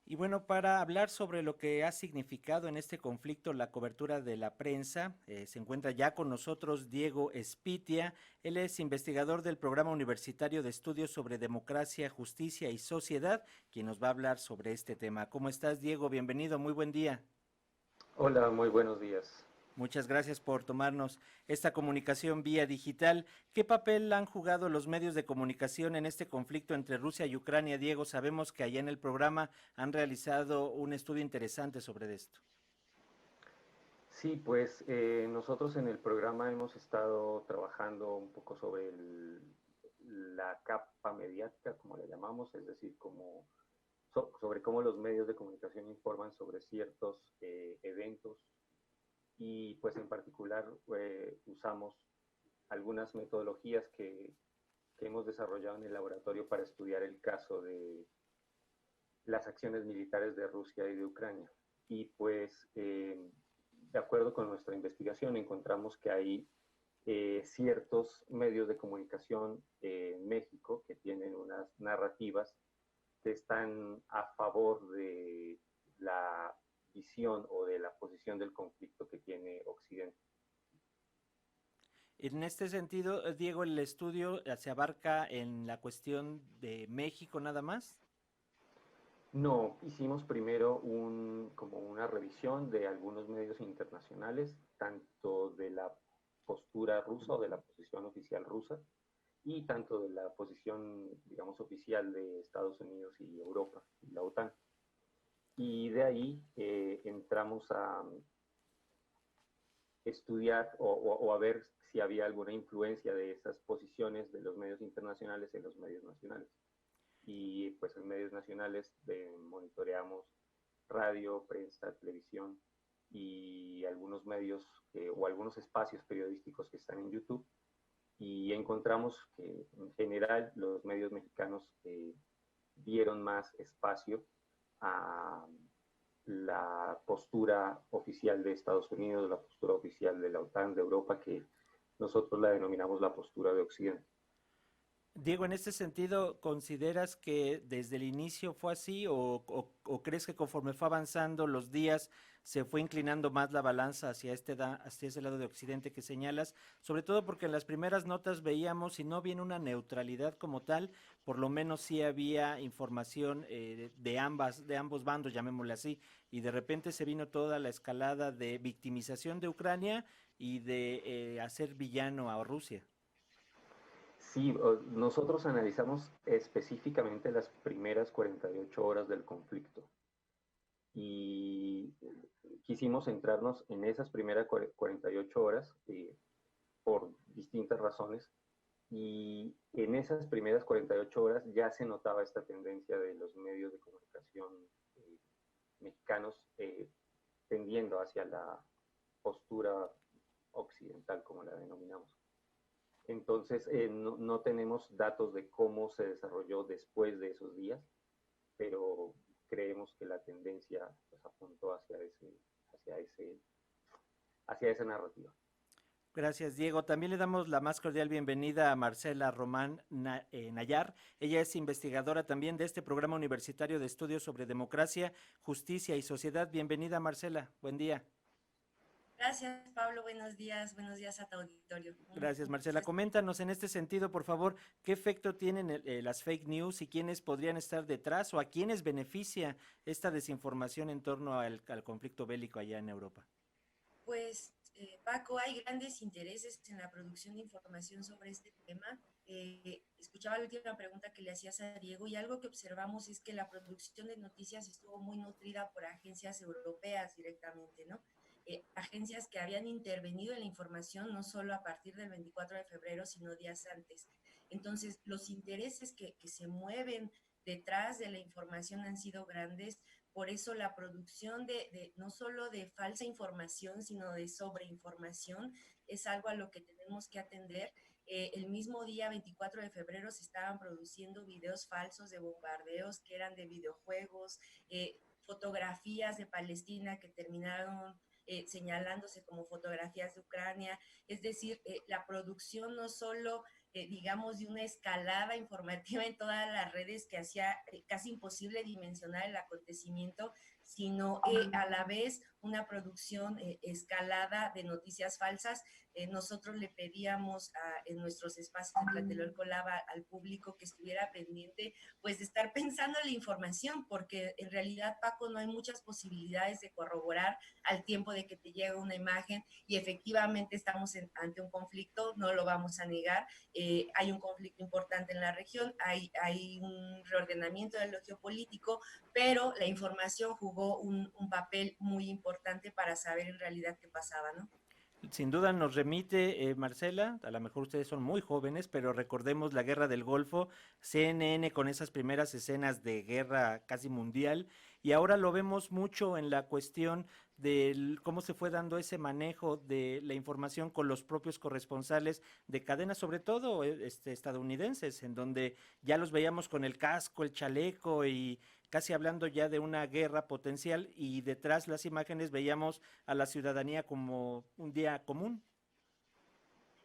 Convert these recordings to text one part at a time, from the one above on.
Y bueno, para hablar sobre lo que ha significado en este conflicto la cobertura de la prensa, se encuentra ya con nosotros Diego Espitia. Él es investigador del Programa Universitario de Estudios sobre Democracia, Justicia y Sociedad, quien nos va a hablar sobre este tema. ¿Cómo estás, Diego? Bienvenido, muy buen día. Hola, muy buenos días. Muchas gracias por tomarnos esta comunicación vía digital. ¿Qué papel han jugado los medios de comunicación en este conflicto entre Rusia y Ucrania, Diego? Sabemos que allá en el programa han realizado un estudio interesante sobre esto. Sí, pues nosotros en el programa hemos estado trabajando un poco sobre la capa mediática, como le llamamos, es decir, sobre cómo los medios de comunicación informan sobre ciertos eventos y pues en particular usamos algunas metodologías que hemos desarrollado en el laboratorio para estudiar el caso de las acciones militares de Rusia y de Ucrania. Y pues, de acuerdo con nuestra investigación, encontramos que hay ciertos medios de comunicación en México que tienen unas narrativas que están a favor de la visión o de la posición del conflicto que tiene Occidente. En este sentido, Diego, el estudio se abarca en la cuestión de México nada más. No, hicimos primero como una revisión de algunos medios internacionales, tanto de la postura rusa o de la posición oficial rusa, y tanto de la posición, digamos, oficial de Estados Unidos y Europa, y la OTAN. Y de ahí entramos a estudiar o a ver si había alguna influencia de esas posiciones de los medios internacionales en los medios nacionales. Y pues en medios nacionales monitoreamos radio, prensa, televisión y algunos medios o algunos espacios periodísticos que están en YouTube y encontramos que en general los medios mexicanos dieron más espacio a la postura oficial de Estados Unidos, la postura oficial de la OTAN, de Europa, que nosotros la denominamos la postura de Occidente. Diego, en este sentido, ¿consideras que desde el inicio fue así o crees que conforme fue avanzando los días se fue inclinando más la balanza hacia hacia ese lado de Occidente que señalas? Sobre todo porque en las primeras notas veíamos, si no bien una neutralidad como tal, por lo menos sí había información de ambos bandos, llamémosle así, y de repente se vino toda la escalada de victimización de Ucrania y de hacer villano a Rusia. Sí, nosotros analizamos específicamente las primeras 48 horas del conflicto y quisimos centrarnos en esas primeras 48 horas por distintas razones y en esas primeras 48 horas ya se notaba esta tendencia de los medios de comunicación mexicanos tendiendo hacia la postura occidental, como la denominamos. Entonces, no tenemos datos de cómo se desarrolló después de esos días, pero creemos que la tendencia pues, apuntó hacia, ese, hacia esa narrativa. Gracias, Diego. También le damos la más cordial bienvenida a Marcela Román Nayar. Ella es investigadora también de este programa universitario de estudios sobre democracia, justicia y sociedad. Bienvenida, Marcela. Buen día. Gracias, Pablo. Buenos días a tu auditorio. Gracias, Un gusto Marcela. estar. Coméntanos en este sentido, por favor, qué efecto tienen las fake news y quiénes podrían estar detrás o a quiénes beneficia esta desinformación en torno al conflicto bélico allá en Europa. Pues, Paco, hay grandes intereses en la producción de información sobre este tema. Escuchaba la última pregunta que le hacías a Diego y algo que observamos es que la producción de noticias estuvo muy nutrida por agencias europeas directamente, ¿no? Agencias que habían intervenido en la información no solo a partir del 24 de febrero, sino días antes. Entonces, los intereses que se mueven detrás de la información han sido grandes. Por eso la producción no solo de falsa información, sino de sobreinformación es algo a lo que tenemos que atender. El mismo día 24 de febrero se estaban produciendo videos falsos de bombardeos que eran de videojuegos, fotografías de Palestina que terminaron señalándose como fotografías de Ucrania. Es decir, la producción no solo digamos, de una escalada informativa en todas las redes que hacía casi imposible dimensionar el acontecimiento, sino a la vez una producción escalada de noticias falsas. Nosotros le pedíamos en nuestros espacios de Tlatelolco Lava al público que estuviera pendiente, pues de estar pensando en la información, porque en realidad, Paco, no hay muchas posibilidades de corroborar al tiempo de que te llega una imagen, y efectivamente estamos ante un conflicto, no lo vamos a negar. Hay un conflicto importante en la región, hay un reordenamiento de lo geopolítico, pero la información jugó un papel muy importante para saber en realidad qué pasaba, ¿no? Sin duda nos remite, Marcela, a lo mejor ustedes son muy jóvenes, pero recordemos la Guerra del Golfo, CNN con esas primeras escenas de guerra casi mundial, y ahora lo vemos mucho en la cuestión de cómo se fue dando ese manejo de la información con los propios corresponsales de cadenas, sobre todo estadounidenses, en donde ya los veíamos con el casco, el chaleco y casi hablando ya de una guerra potencial, y detrás las imágenes veíamos a la ciudadanía como un día común.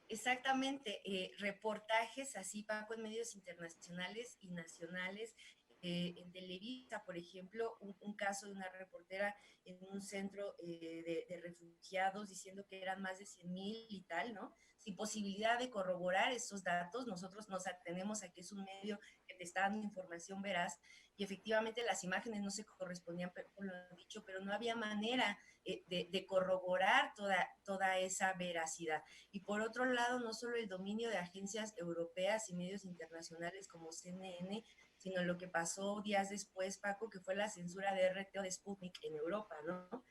Exactamente, reportajes así, Paco, en medios internacionales y nacionales. En Televisa, por ejemplo, un caso de una reportera en un centro de refugiados diciendo que eran más de 100,000 y tal, ¿no? Sin posibilidad de corroborar esos datos, nosotros nos atenemos a que es un medio que te está dando información veraz, y efectivamente las imágenes no se correspondían con lo dicho, pero no había manera de corroborar toda esa veracidad. Y por otro lado, no solo el dominio de agencias europeas y medios internacionales como CNN, sino lo que pasó días después, Paco, que fue la censura de RT o de Sputnik en Europa, ¿no?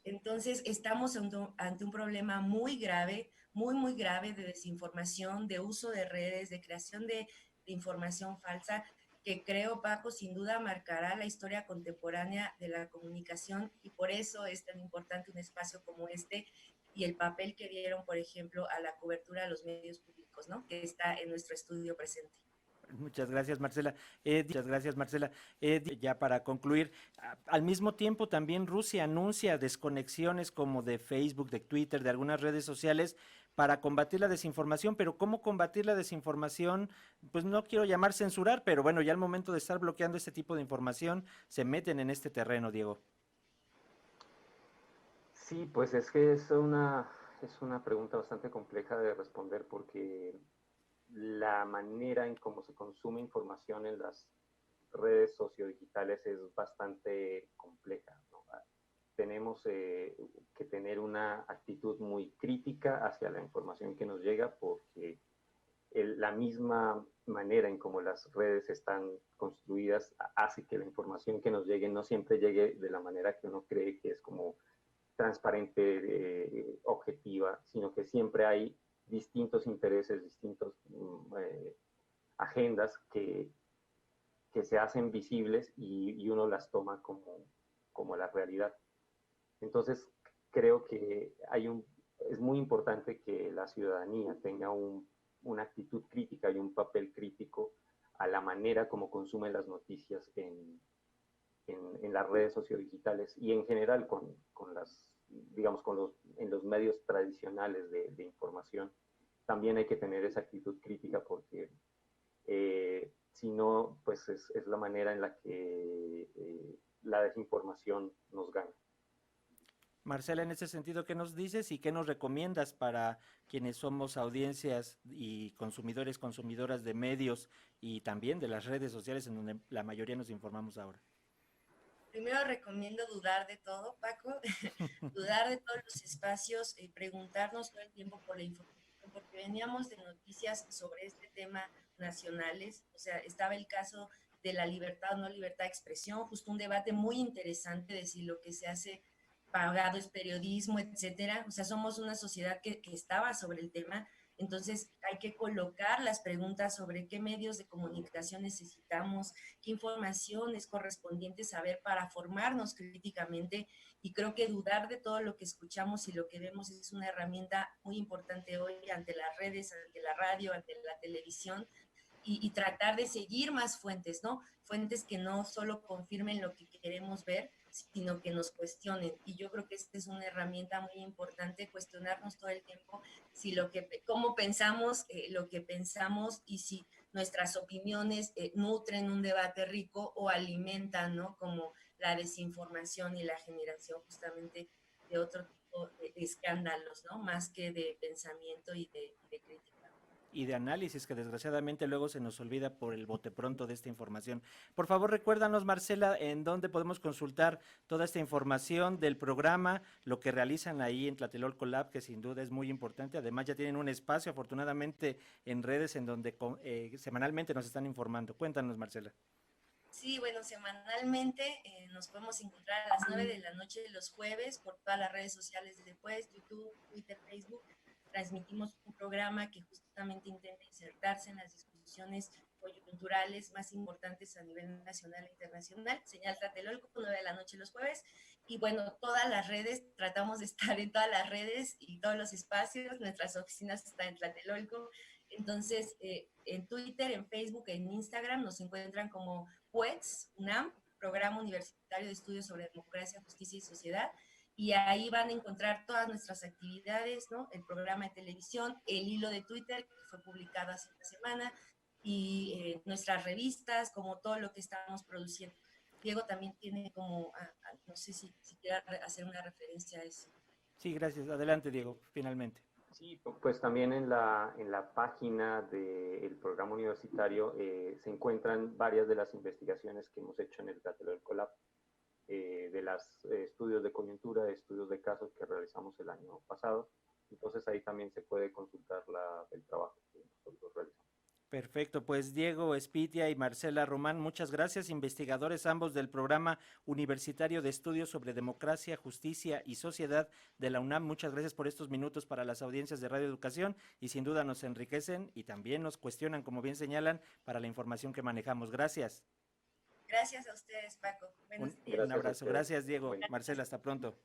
Entonces, estamos ante un problema muy grave, muy grave de desinformación, de uso de redes, de creación de información falsa, que creo, Paco, sin duda marcará la historia contemporánea de la comunicación, y por eso es tan importante un espacio como este y el papel que dieron, por ejemplo, a la cobertura de los medios públicos, ¿no? Que está en nuestro estudio presente. Muchas gracias, Marcela. Muchas gracias, Marcela. Ya para concluir, al mismo tiempo también Rusia anuncia desconexiones como de Facebook, de Twitter, de algunas redes sociales para combatir la desinformación, pero ¿cómo combatir la desinformación? Pues no quiero llamar censurar, pero bueno, ya al momento de estar bloqueando este tipo de información, se meten en este terreno, Diego. Sí, pues es que es una pregunta bastante compleja de responder porque la manera en cómo se consume información en las redes sociodigitales es bastante compleja, ¿no? Tenemos que tener una actitud muy crítica hacia la información que nos llega porque la misma manera en cómo las redes están construidas hace que la información que nos llegue no siempre llegue de la manera que uno cree que es como transparente, objetiva, sino que siempre hay distintos intereses, distintos agendas que se hacen visibles y uno las toma como la realidad. Entonces, creo que es muy importante que la ciudadanía tenga una actitud crítica y un papel crítico a la manera como consume las noticias en las redes sociodigitales y en general con las, digamos, en los medios tradicionales de información. También hay que tener esa actitud crítica porque si no, pues es la manera en la que la desinformación nos gana. Marcela, en ese sentido, ¿qué nos dices y qué nos recomiendas para quienes somos audiencias y consumidores, consumidoras de medios y también de las redes sociales en donde la mayoría nos informamos ahora? Primero recomiendo dudar de todo, Paco, dudar de todos los espacios, preguntarnos todo el tiempo por la información, porque veníamos de noticias sobre este tema nacionales, o sea, estaba el caso de la libertad o no libertad de expresión, justo un debate muy interesante de si lo que se hace pagado es periodismo, etcétera. O sea, somos una sociedad que estaba sobre el tema, entonces hay que colocar las preguntas sobre qué medios de comunicación necesitamos, qué información es correspondiente saber para formarnos críticamente, y creo que dudar de todo lo que escuchamos y lo que vemos es una herramienta muy importante hoy ante las redes, ante la radio, ante la televisión, y tratar de seguir más fuentes, ¿no? Fuentes que no solo confirmen lo que queremos ver, sino que nos cuestionen. Y yo creo que esta es una herramienta muy importante, cuestionarnos todo el tiempo si cómo pensamos, lo que pensamos y si nuestras opiniones nutren un debate rico o alimentan, ¿no? Como la desinformación y la generación justamente de otro tipo de escándalos, ¿no? Más que de pensamiento y de crítica. Y de análisis que desgraciadamente luego se nos olvida por el bote pronto de esta información. Por favor, recuérdanos, Marcela, en dónde podemos consultar toda esta información del programa, lo que realizan ahí en Tlatelolco Lab, que sin duda es muy importante. Además, ya tienen un espacio, afortunadamente, en redes en donde semanalmente nos están informando. Cuéntanos, Marcela. Sí, bueno, semanalmente nos podemos encontrar a las 9 de la noche de los jueves por todas las redes sociales de Pues, YouTube, Twitter, Facebook. Transmitimos un programa que justamente intenta insertarse en las discusiones coyunturales más importantes a nivel nacional e internacional. Señal Tlatelolco, 9 de la noche los jueves. Y bueno, todas las redes, tratamos de estar en todas las redes y todos los espacios. Nuestras oficinas están en Tlatelolco. Entonces, en Twitter, en Facebook, en Instagram nos encuentran como PUETS, UNAM, Programa Universitario de Estudios sobre Democracia, Justicia y Sociedad, y ahí van a encontrar todas nuestras actividades, ¿no? El programa de televisión, el hilo de Twitter, que fue publicado hace una semana, y nuestras revistas, como todo lo que estamos produciendo. Diego también tiene como, no sé si quiera hacer una referencia a eso. Sí, gracias. Adelante, Diego, finalmente. Sí, pues también en la página del programa universitario se encuentran varias de las investigaciones que hemos hecho en el Tlatelolco Lab, de los estudios de coyuntura, de estudios de casos que realizamos el año pasado. Entonces ahí también se puede consultar el trabajo que nosotros realizamos. Perfecto, pues Diego Espitia y Marcela Román, muchas gracias, investigadores ambos del programa universitario de estudios sobre democracia, justicia y sociedad de la UNAM. Muchas gracias por estos minutos para las audiencias de Radio Educación y sin duda nos enriquecen y también nos cuestionan, como bien señalan, para la información que manejamos. Gracias. Gracias a ustedes, Paco. Un abrazo. Gracias, Diego. Marcela, hasta pronto.